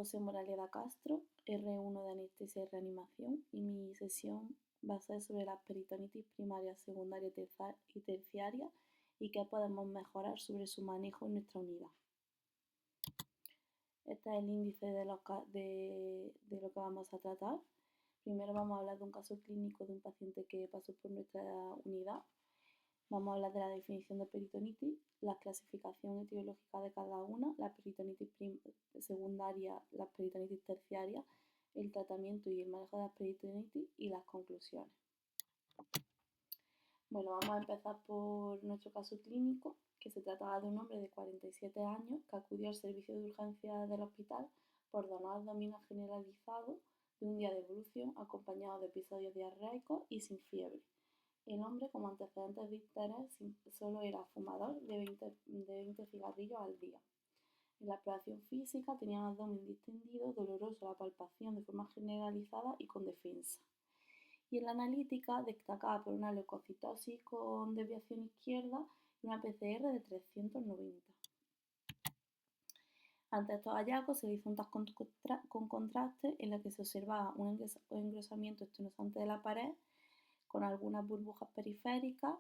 José Moraleda Castro, R1 de anestesia y reanimación, y mi sesión va a ser sobre las peritonitis primaria, secundaria y terciaria y qué podemos mejorar sobre su manejo en nuestra unidad. Este es el índice de lo que vamos a tratar. Primero vamos a hablar de un caso clínico de un paciente que pasó por nuestra unidad. Vamos a hablar de la definición de peritonitis, la clasificación etiológica de cada una, la peritonitis secundaria, la peritonitis terciaria, el tratamiento y el manejo de las peritonitis y las conclusiones. Bueno, vamos a empezar por nuestro caso clínico, que se trataba de un hombre de 47 años que acudió al servicio de urgencias del hospital por dolor abdominal generalizado de un día de evolución acompañado de episodios diarreicos y sin fiebre. El hombre, como antecedentes de interés, solo era fumador de 20 cigarrillos al día. En la exploración física tenía un abdomen distendido, doloroso a la palpación de forma generalizada y con defensa. Y en la analítica destacaba por una leucocitosis con desviación izquierda y una PCR de 390. Ante estos hallazgos se le hizo un test con contraste en el que se observaba un engrosamiento estenosante de la pared con algunas burbujas periféricas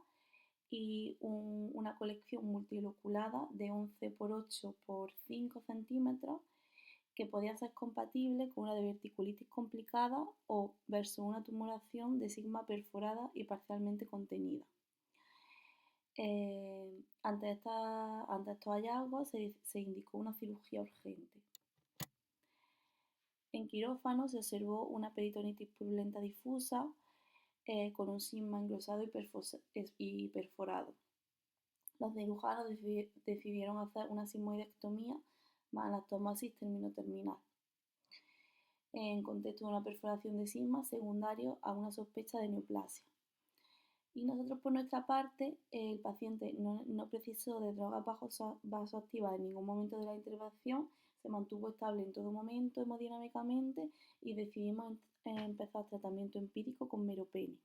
y una colección multiloculada de 11 por 8 por 5 centímetros que podía ser compatible con una diverticulitis complicada o versus una tumoración de sigma perforada y parcialmente contenida. Ante estos hallazgos se indicó una cirugía urgente. En quirófano se observó una peritonitis purulenta difusa con un sigma engrosado y perforado. Los cirujanos decidieron hacer una sigmoidectomía más anastomosis término-terminal en contexto de una perforación de sigma secundario a una sospecha de neoplasia. Y nosotros, por nuestra parte, el paciente no precisó de drogas vasoactivas en ningún momento de la intervención, se mantuvo estable en todo momento hemodinámicamente y decidimos empezar tratamiento empírico con meropenem.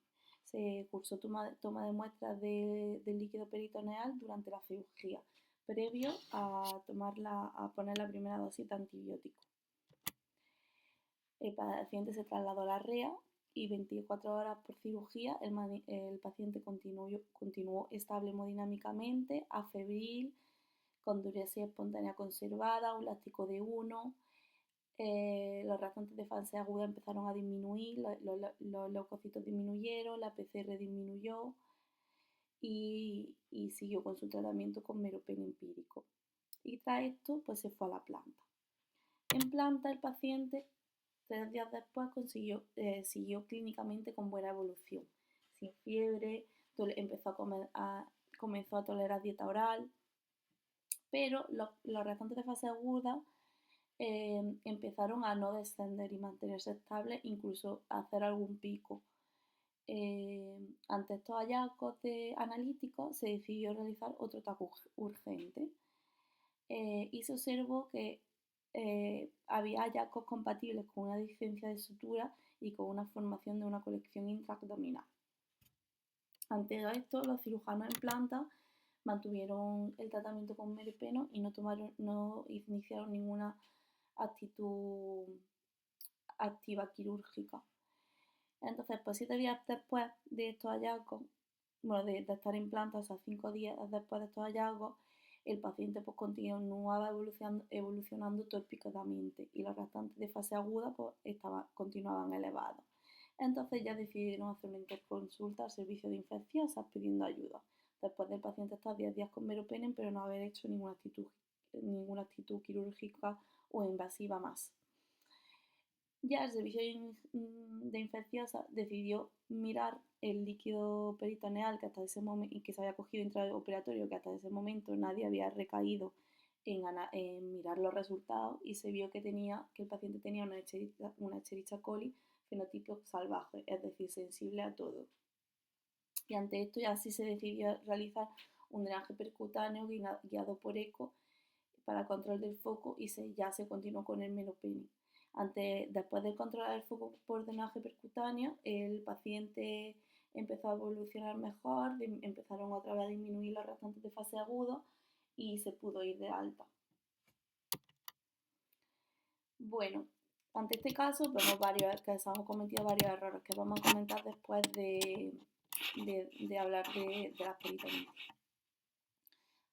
Se cursó toma de muestras del líquido peritoneal durante la cirugía, previo a poner la primera dosis de antibiótico. El paciente se trasladó a la REA y 24 horas por cirugía el paciente continuó estable hemodinámicamente, afebril, con diuresis espontánea conservada, un láctico de 1. Los restantes de fase aguda empezaron a disminuir, los leucocitos disminuyeron, la PCR disminuyó y siguió con su tratamiento con meropenem empírico. Y tras esto, pues se fue a la planta. En planta el paciente 3 días después siguió clínicamente con buena evolución, sin fiebre, comenzó a tolerar dieta oral, pero los restantes de fase aguda empezaron a no descender y mantenerse estables, incluso a hacer algún pico. Ante estos hallazgos analíticos se decidió realizar otro TAC urgente y se observó que había hallazgos compatibles con una deficiencia de sutura y con una formación de una colección intraabdominal. Ante esto, los cirujanos en planta mantuvieron el tratamiento con meropenem y no iniciaron ninguna actitud activa quirúrgica. Entonces, pues 7 días después de estos hallazgos, bueno, de estar en planta, o sea, 5 días después de estos hallazgos, el paciente pues continuaba evolucionando torpicadamente y los restantes de fase aguda pues continuaban elevados. Entonces ya decidieron hacer una interconsulta al servicio de infecciosas pidiendo ayuda, después del paciente estar 10 días con meropenem pero no haber hecho ninguna actitud quirúrgica o invasiva más. Ya el servicio de infecciosas decidió mirar el líquido peritoneal que hasta ese momento, que se había cogido intraoperatorio, que hasta ese momento nadie había recaído en mirar los resultados, y se vio que el paciente tenía una Escherichia coli fenotipo salvaje, es decir, sensible a todo. Y ante esto ya sí se decidió realizar un drenaje percutáneo guiado por eco para control del foco y ya se continuó con el meropenem. Después de controlar el foco por drenaje percutáneo, el paciente empezó a evolucionar mejor, empezaron otra vez a disminuir los restantes de fase aguda y se pudo ir de alta. Bueno, ante este caso vemos que se han cometido varios errores que vamos a comentar después de hablar de las peritonitis.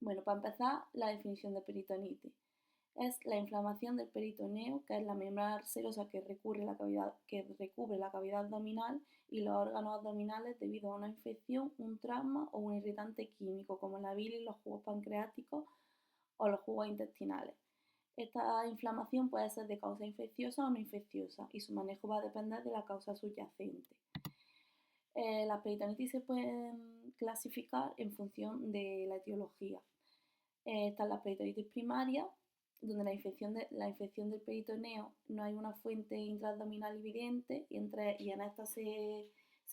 Bueno, para empezar, la definición de peritonitis. Es la inflamación del peritoneo, que es la membrana arcerosa que recubre la cavidad abdominal y los órganos abdominales debido a una infección, un trauma o un irritante químico, como la bilis, los jugos pancreáticos o los jugos intestinales. Esta inflamación puede ser de causa infecciosa o no infecciosa y su manejo va a depender de la causa subyacente. Las peritonitis se pueden clasificar en función de la etiología. Está la peritonitis primaria, donde la infección del peritoneo no hay una fuente intraabdominal evidente y en esta se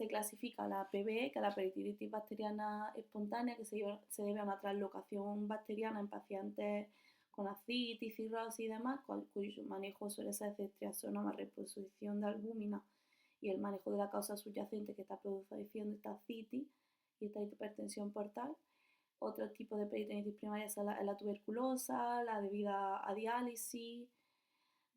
clasifica la PBE, que es la peritonitis bacteriana espontánea, que se debe a una translocación bacteriana en pacientes con ascitis, cirrosis y demás, cuyo manejo suele ser ceftriaxona más reposición de albúmina y el manejo de la causa subyacente que está produciendo esta ascitis y esta hipertensión portal. Otros tipos de peritonitis primaria son la tuberculosa, la debida a diálisis.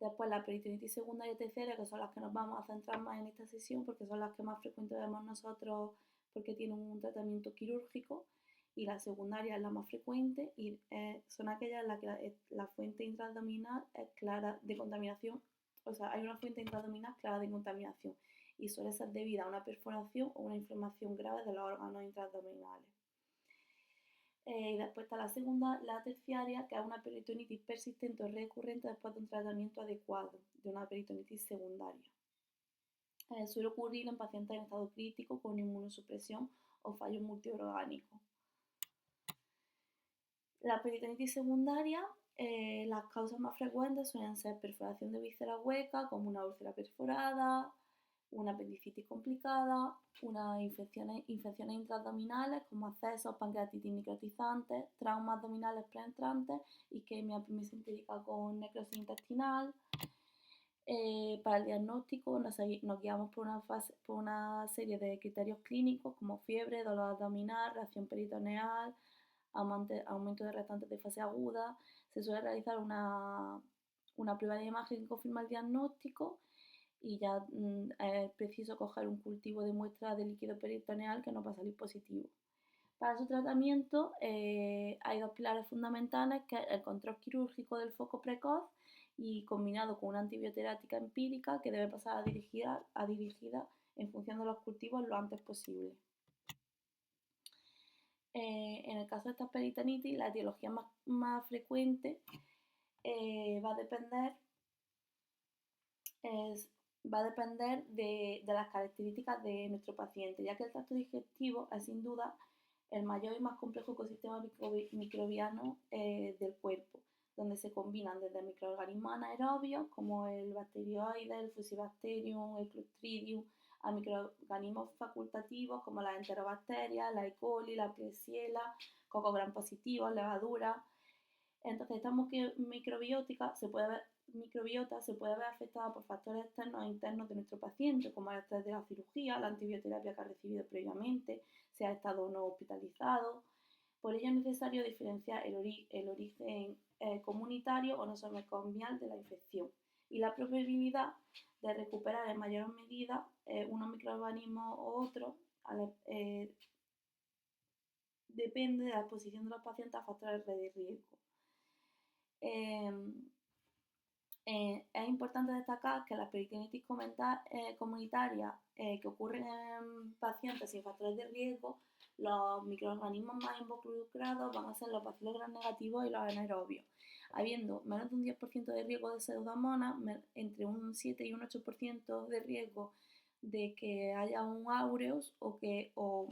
Después la peritonitis secundaria y terciaria, que son las que nos vamos a centrar más en esta sesión porque son las que más frecuente vemos nosotros porque tienen un tratamiento quirúrgico. Y la secundaria es la más frecuente y son aquellas en las que la fuente intraabdominal es clara de contaminación, o sea, hay una fuente intraabdominal clara de contaminación y suele ser debida a una perforación o una inflamación grave de los órganos intraabdominales. Y después está la segunda, la terciaria, que es una peritonitis persistente o recurrente después de un tratamiento adecuado de una peritonitis secundaria. Suele ocurrir en pacientes en estado crítico con inmunosupresión o fallo multiorgánico. La peritonitis secundaria, las causas más frecuentes suelen ser perforación de víscera hueca, como una úlcera perforada, una apendicitis complicada, infecciones intraabdominales como abscesos, pancreatitis necrotizantes, traumas abdominales penetrantes, isquemia mesentérica con necrosis intestinal. Para el diagnóstico nos guiamos por una serie de criterios clínicos como fiebre, dolor abdominal, reacción peritoneal, aumento de restantes de fase aguda. Se suele realizar una prueba de imagen que confirma el diagnóstico y ya es preciso coger un cultivo de muestra de líquido peritoneal que nos va a salir positivo. Para su tratamiento hay dos pilares fundamentales, que es el control quirúrgico del foco precoz y combinado con una antibioterápica empírica que debe pasar a dirigida en función de los cultivos lo antes posible. En el caso de esta peritonitis, la etiología más frecuente va a depender de las características de nuestro paciente, ya que el tracto digestivo es sin duda el mayor y más complejo ecosistema microbiano del cuerpo, donde se combinan desde microorganismos anaerobios como el bacteroide, el fusilibacterium, el clostridium, a microorganismos facultativos como las enterobacterias, la E. coli, la Klebsiella, cocos gram positivos, levaduras. Entonces, esta microbiota se puede ver afectada por factores externos e internos de nuestro paciente, como el estrés de la cirugía, la antibioterapia que ha recibido previamente, si ha estado o no hospitalizado. Por ello es necesario diferenciar el origen comunitario o nosocomial de la infección y la probabilidad de recuperar en mayor medida unos microorganismos u otros depende de la exposición de los pacientes a factores de riesgo. Es importante destacar que las peritonitis comunitarias que ocurren en pacientes sin factores de riesgo, los microorganismos más involucrados van a ser los bacilos gram negativos y los anaerobios, habiendo menos de un 10% de riesgo de pseudomonas, entre un 7 y un 8% de riesgo de que haya un aureus o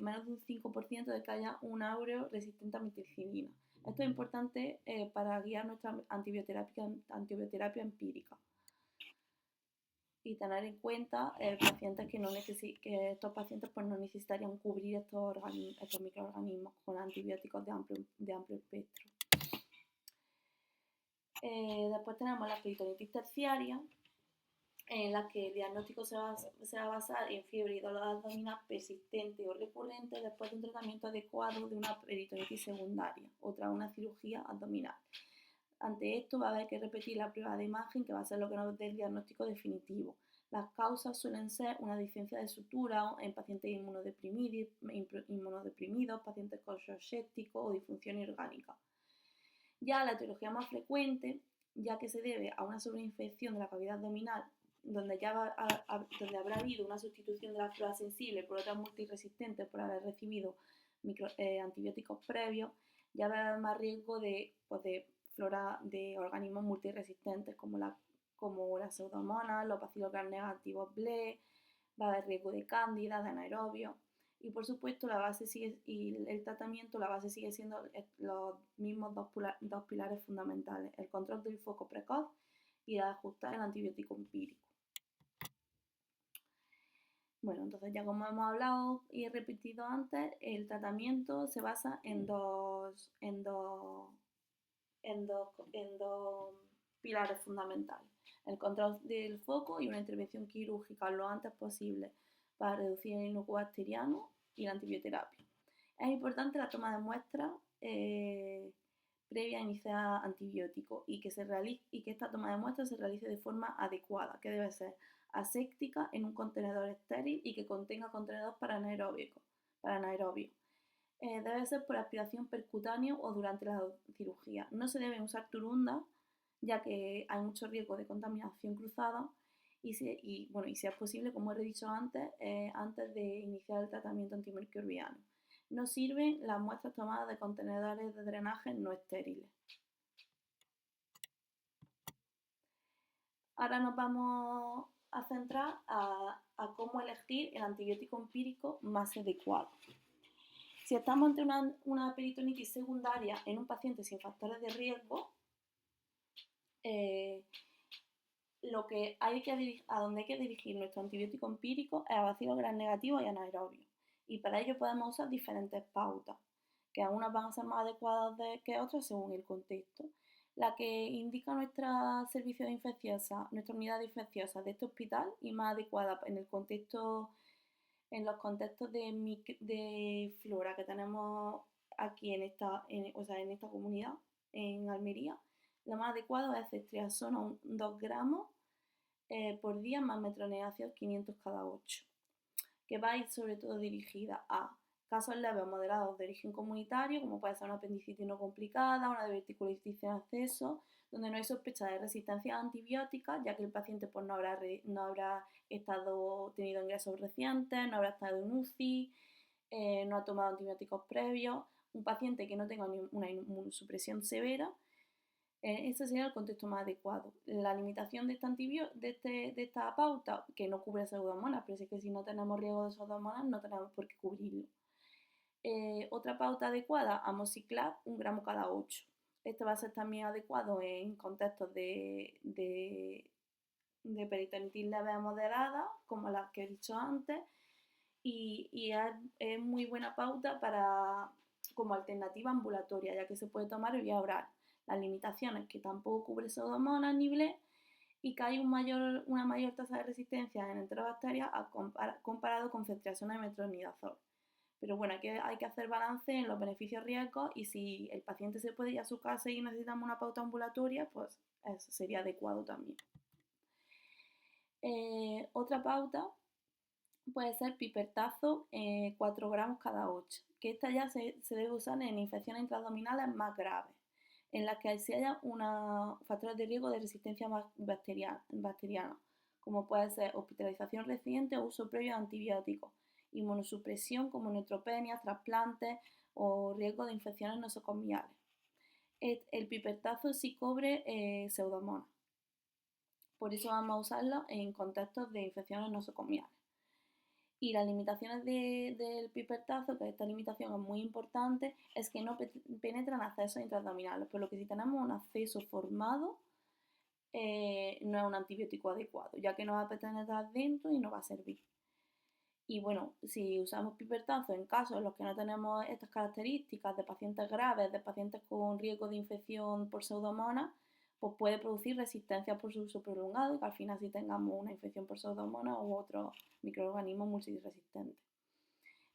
menos de un 5% de que haya un aureus resistente a metilcinina. Esto es importante para guiar nuestra antibioterapia empírica y tener en cuenta pacientes que estos pacientes pues, no necesitarían cubrir estos microorganismos con antibióticos de amplio espectro. Después tenemos la peritonitis terciaria, en la que el diagnóstico se va a basar en fiebre y dolor abdominal persistente o recurrente después de un tratamiento adecuado de una peritonitis secundaria o tras una cirugía abdominal. Ante esto va a haber que repetir la prueba de imagen, que va a ser lo que nos dé el diagnóstico definitivo. Las causas suelen ser una deficiencia de sutura en pacientes inmunodeprimidos, pacientes con shock séptico o disfunción orgánica. Ya la etiología más frecuente, ya que se debe a una sobreinfección de la cavidad abdominal, donde habrá habido una sustitución de la flora sensible por otras multiresistentes por haber recibido antibióticos previos, ya va a haber más riesgo de flora de organismos multiresistentes como las pseudomonas, los bacilos gram negativos BLE, va a haber riesgo de cándida, de anaerobio. Y por supuesto el tratamiento, la base sigue siendo los mismos dos pilares fundamentales: el control del foco precoz y el ajustar el antibiótico empírico. Bueno, entonces ya como hemos hablado y he repetido antes, el tratamiento se basa en dos pilares fundamentales: el control del foco y una intervención quirúrgica lo antes posible para reducir el inocuo bacteriano y la antibioterapia. Es importante la toma de muestras previa a iniciar antibiótico y que esta toma de muestras se realice de forma adecuada, que debe ser aséptica en un contenedor estéril y que contenga contenedor para anaerobio. Debe ser por aspiración percutánea o durante la cirugía. No se debe usar turundas, ya que hay mucho riesgo de contaminación cruzada y si es posible, como he dicho antes, antes de iniciar el tratamiento antimicrobiano. No sirven las muestras tomadas de contenedores de drenaje no estériles. Ahora nos vamos a centrar a cómo elegir el antibiótico empírico más adecuado. Si estamos ante una peritonitis secundaria en un paciente sin factores de riesgo, a donde hay que dirigir nuestro antibiótico empírico es a bacilos gram negativos y anaerobios. Y para ello podemos usar diferentes pautas, que algunas van a ser más adecuadas que otras según el contexto. La que indica nuestra servicio de infecciosa, nuestra unidad infecciosa de este hospital y más adecuada en los contextos de flora que tenemos aquí en esta comunidad, en Almería, lo más adecuado es ceftriaxona 2 gramos por día más metronidazol 500 cada 8, que va a ir sobre todo dirigida a casos leves o moderados de origen comunitario, como puede ser una apendicitis no complicada, una diverticulitis en acceso, donde no hay sospecha de resistencia a antibióticas, ya que el paciente pues, no habrá tenido ingresos recientes, no habrá estado en UCI, no ha tomado antibióticos previos, un paciente que no tenga una inmunosupresión severa. Ese sería el contexto más adecuado. La limitación de esta pauta, que no cubre pseudomonas, pero es que si no tenemos riesgo de pseudomonas no tenemos por qué cubrirlo. Otra pauta adecuada, amoxiclav 1 gramo cada 8. Este va a ser también adecuado en contextos de peritonitis leve a moderada, como las que he dicho antes, y es muy buena pauta como alternativa ambulatoria, ya que se puede tomar vía oral. Las limitaciones que tampoco cubre pseudomonas ni BLE y que hay una mayor tasa de resistencia en enterobacterias comparado con ceftriaxona y metronidazol. Pero bueno, hay que hacer balance en los beneficios-riesgos y si el paciente se puede ir a su casa y necesitamos una pauta ambulatoria, pues eso sería adecuado también. Otra pauta puede ser pipertazo 4 gramos cada 8, que esta ya se debe usar en infecciones intraabdominales más graves, en las que se haya factores de riesgo de resistencia bacteriana, como puede ser hospitalización reciente o uso previo de antibióticos, inmunosupresión como neutropenias, trasplantes o riesgo de infecciones nosocomiales. El pipertazo sí cubre pseudomonas, por eso vamos a usarlo en contextos de infecciones nosocomiales. Y las limitaciones del pipertazo, que esta limitación es muy importante, es que no penetran accesos intraabdominales, por lo que si tenemos un acceso formado, no es un antibiótico adecuado, ya que no va a penetrar dentro y no va a servir. Y bueno, si usamos pipertazo en casos en los que no tenemos estas características de pacientes graves, de pacientes con riesgo de infección por pseudomonas, pues puede producir resistencia por su uso prolongado y que al final sí tengamos una infección por pseudomonas u otros microorganismos multiresistentes.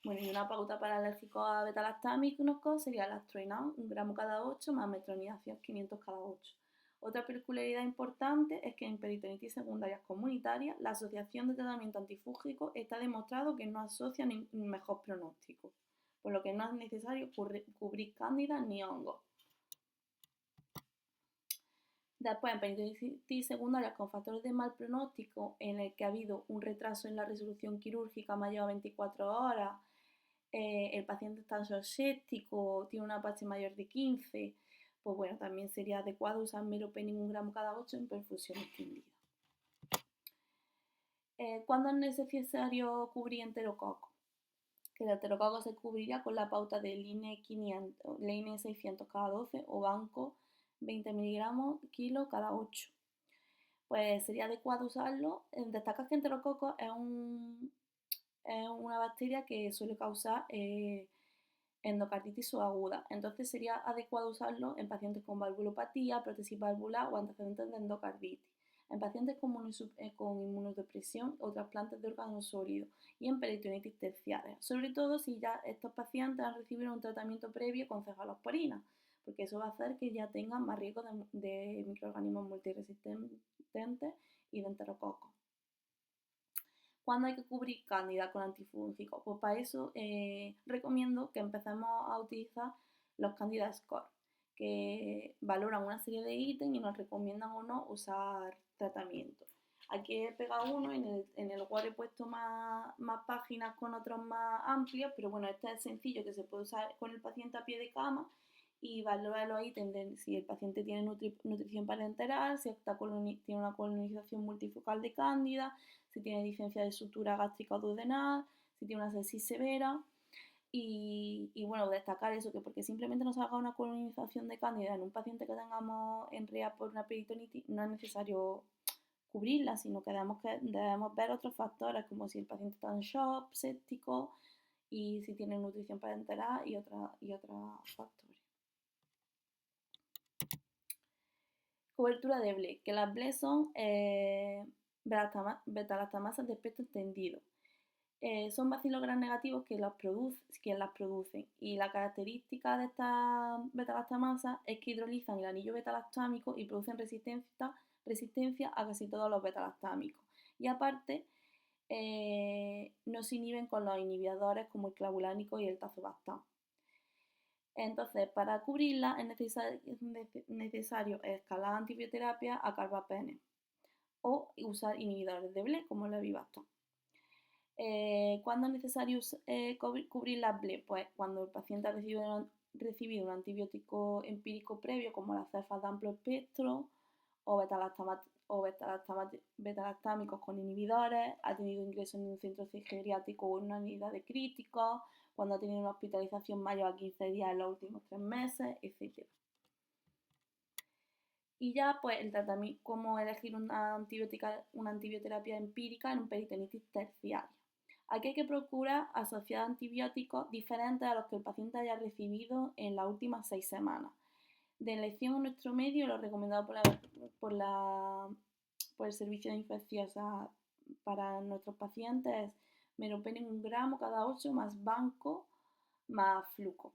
Bueno, y una pauta para alérgicos a beta-lactámicos sería la Astroinam, 1 gramo cada 8 más metronidazol 500 cada 8. Otra peculiaridad importante es que en peritonitis secundarias comunitarias la asociación de tratamiento antifúngico está demostrado que no asocia ni mejor pronóstico, por lo que no es necesario cubrir cándida ni hongos. Después, en peritonitis secundarias con factores de mal pronóstico en el que ha habido un retraso en la resolución quirúrgica mayor a 24 horas, el paciente está séptico, tiene una pH mayor de 15, pues bueno, también sería adecuado usar meropenem 1 gramo cada 8 en perfusión extendida. ¿Cuándo es necesario cubrir enterococo? Que el enterococo se cubriría con la pauta de LINE 600 cada 12 o banco 20 miligramos kilo cada 8. Pues sería adecuado usarlo. Destaca que enterococo es una bacteria que suele causar endocarditis subaguda. Entonces sería adecuado usarlo en pacientes con valvulopatía, prótesis valvular o antecedentes de endocarditis, en pacientes con inmunodepresión o trasplantes de órganos sólidos y en peritonitis terciaria, sobre todo si ya estos pacientes han recibido un tratamiento previo con cefalosporina, porque eso va a hacer que ya tengan más riesgo de microorganismos multiresistentes y de enterococos. ¿Cuándo hay que cubrir cándida con antifúngicos? Pues para eso recomiendo que empecemos a utilizar los Candida Score, que valoran una serie de ítems y nos recomiendan o no usar tratamiento. Aquí he pegado uno, en el Word he puesto más páginas con otros más amplios, pero bueno, este es sencillo, que se puede usar con el paciente a pie de cama y valora los ítems de si el paciente tiene nutrición parenteral, si tiene una colonización multifocal de cándida, si tiene discencia de sutura gástrica o duodenal, si tiene una sepsis severa. Y bueno, destacar eso, que porque simplemente nos haga una colonización de cándida en un paciente que tengamos en REA por una peritonitis, no es necesario cubrirla, sino que debemos ver otros factores, como si el paciente está en shock, séptico, y si tiene nutrición parenteral y otros factores. Cobertura de BLE, que las BLE son beta-lactamasas de espectro extendido. Son bacilos gram negativos que las producen, y la característica de estas beta-lactamasas es que hidrolizan el anillo beta-lactámico y producen resistencia a casi todos los beta-lactámicos. Y aparte, no se inhiben con los inhibidores como el clavulánico y el tazobactam. Entonces, para cubrirla es necesario escalar antibioterapia a carbapenem o usar inhibidores de BLE como la Vivaston. ¿Cuándo es necesario cubrir las BLE? Pues cuando el paciente ha recibido un antibiótico empírico previo como la cefa de amplio espectro o beta-lactámicos con inhibidores, ha tenido ingreso en un centro geriátrico o en una unidad de críticos, cuando ha tenido una hospitalización mayor a 15 días en los últimos 3 meses, etc. Y ya pues el tratamiento, cómo elegir una antibioterapia empírica en un peritonitis terciaria. Aquí hay que procurar asociar antibióticos diferentes a los que el paciente haya recibido en las últimas 6 semanas. De elección en nuestro medio, lo recomendado por el servicio de infecciosas para nuestros pacientes es meropenem 1 gramo cada 8 más banco más fluco.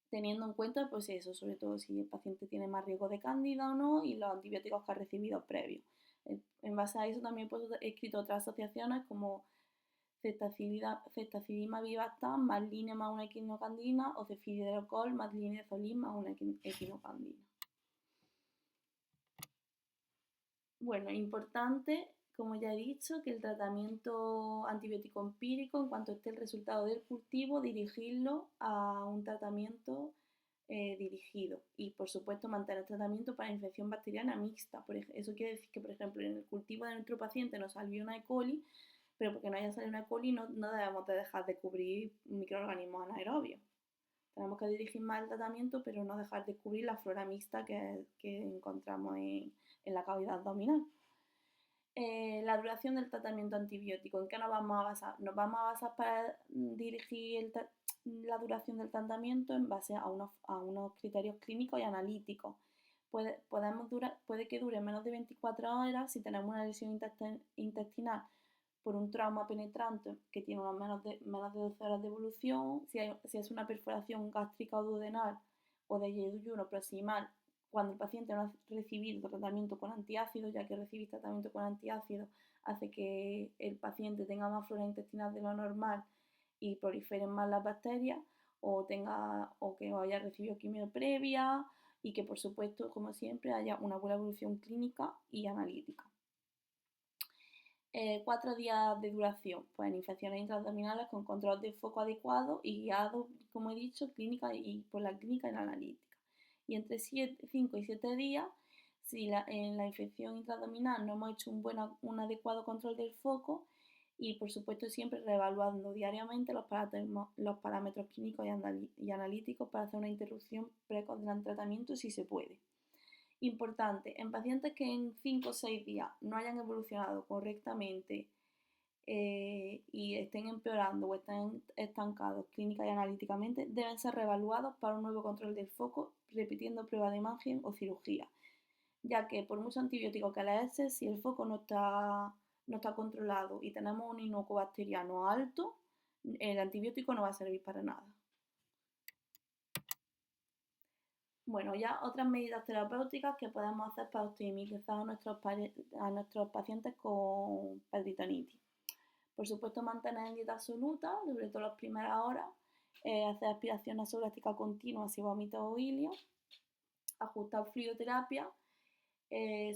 Teniendo en cuenta, pues eso, sobre todo si el paciente tiene más riesgo de cándida o no y los antibióticos que ha recibido previos. En base a eso también he escrito otras asociaciones como ceftazidima Vivastan más line más una equinocandina o cefiderocol más linezolid más una equinocandina. Bueno, importante, como ya he dicho, que el tratamiento antibiótico empírico, en cuanto esté el resultado del cultivo, dirigirlo a un tratamiento dirigido. Y, por supuesto, mantener el tratamiento para infección bacteriana mixta. Eso quiere decir que, por ejemplo, en el cultivo de nuestro paciente nos salió una E. coli, pero porque no haya salido una E. coli no debemos de dejar de cubrir microorganismos anaerobios. Tenemos que dirigir más el tratamiento, pero no dejar de cubrir la flora mixta que encontramos en la cavidad abdominal. La duración del tratamiento antibiótico, ¿en qué nos vamos a basar? Nos vamos a basar para dirigir la duración del tratamiento en base a unos criterios clínicos y analíticos. Puede que dure menos de 24 horas si tenemos una lesión intestinal por un trauma penetrante que tiene menos de 12 horas de evolución, si es una perforación gástrica o duodenal o de yeyuno proximal, cuando el paciente no ha recibido tratamiento con antiácidos, ya que recibir tratamiento con antiácidos hace que el paciente tenga más flora intestinal de lo normal y proliferen más las bacterias, o que haya recibido quimio previa, y que por supuesto, como siempre, haya una buena evolución clínica y analítica. 4 días de duración, pues en infecciones intraabdominales con control de foco adecuado y guiado, como he dicho, clínica y por la clínica y la analítica. Y entre 5 y 7 días, si en la infección intraabdominal no hemos hecho un adecuado control del foco, y por supuesto siempre reevaluando diariamente los parámetros clínicos y analíticos para hacer una interrupción precoz del tratamiento si se puede. Importante, en pacientes que en 5 o 6 días no hayan evolucionado correctamente y estén empeorando o estén estancados clínica y analíticamente, deben ser reevaluados para un nuevo control del foco, repitiendo pruebas de imagen o cirugía, ya que por mucho antibiótico que le eches, si el foco no está controlado y tenemos un inocuo bacteriano alto, el antibiótico no va a servir para nada. Bueno, ya otras medidas terapéuticas que podemos hacer para optimizar a nuestros pacientes con peritonitis. Por supuesto, mantener en dieta absoluta, sobre todo las primeras horas, hacer aspiración nasogástrica continua si vómitos o ilio, ajustar fluidoterapia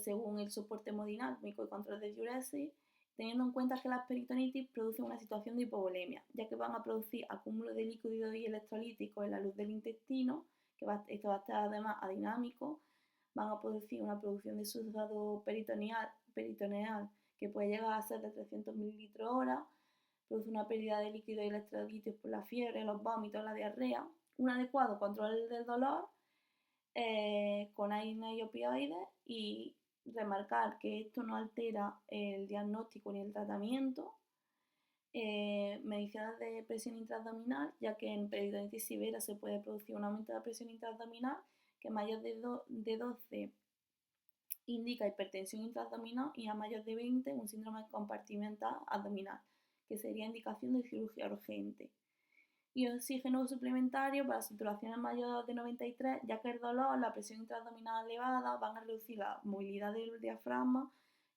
según el soporte hemodinámico y control de diuresis, teniendo en cuenta que las peritonitis producen una situación de hipovolemia, ya que van a producir acúmulo de líquidos y electrolíticos en la luz del intestino, esto va a estar además adinámico, van a producir una producción de sustrato peritoneal que puede llegar a ser de 300 mililitros hora, produce una pérdida de líquidos y electrolitos por la fiebre, los vómitos, la diarrea, un adecuado control del dolor con AINE y opioides, y remarcar que esto no altera el diagnóstico ni el tratamiento. Mediciones de presión intraabdominal, ya que en peritonitis severa se puede producir un aumento de la presión intraabdominal que mayor de 12 indica hipertensión intraabdominal y a mayor de 20 un síndrome compartimental abdominal, que sería indicación de cirugía urgente. Y oxígeno suplementario para saturaciones mayores de 93, ya que el dolor, la presión intraabdominal elevada van a reducir la movilidad del diafragma,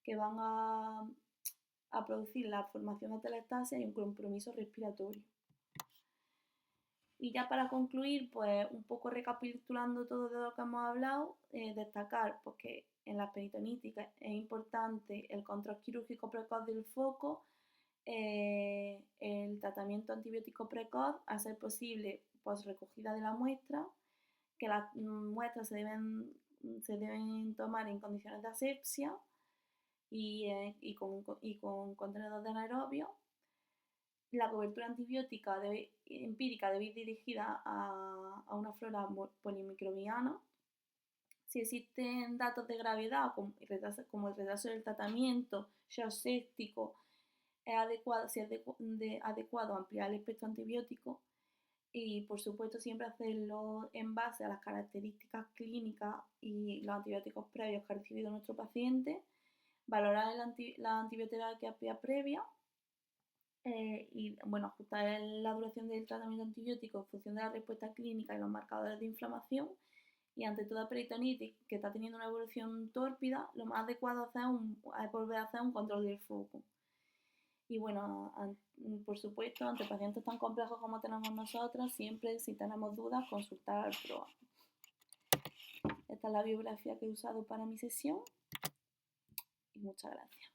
que van a producir la formación de telestasia y un compromiso respiratorio. Y ya para concluir, pues un poco recapitulando todo de lo que hemos hablado, destacar pues, que en las peritonitis es importante el control quirúrgico precoz del foco, el tratamiento antibiótico precoz, a ser posible, pues recogida de la muestra, que las muestras se deben tomar en condiciones de asepsia y con contenedor de anaerobio. La cobertura antibiótica empírica debe ir dirigida a una flora polimicrobiana. Si existen datos de gravedad, como el retraso del tratamiento, shock séptico, si es adecuado ampliar el espectro antibiótico, y por supuesto siempre hacerlo en base a las características clínicas y los antibióticos previos que ha recibido nuestro paciente, valorar la antibioterapia previa y bueno, ajustar la duración del tratamiento antibiótico en función de la respuesta clínica y los marcadores de inflamación. Y ante toda peritonitis que está teniendo una evolución tórpida, lo más adecuado es volver a hacer un control del foco. Y bueno, por supuesto, ante pacientes tan complejos como tenemos nosotros, siempre si tenemos dudas, consultar al PROA. Esta es la bibliografía que he usado para mi sesión y muchas gracias.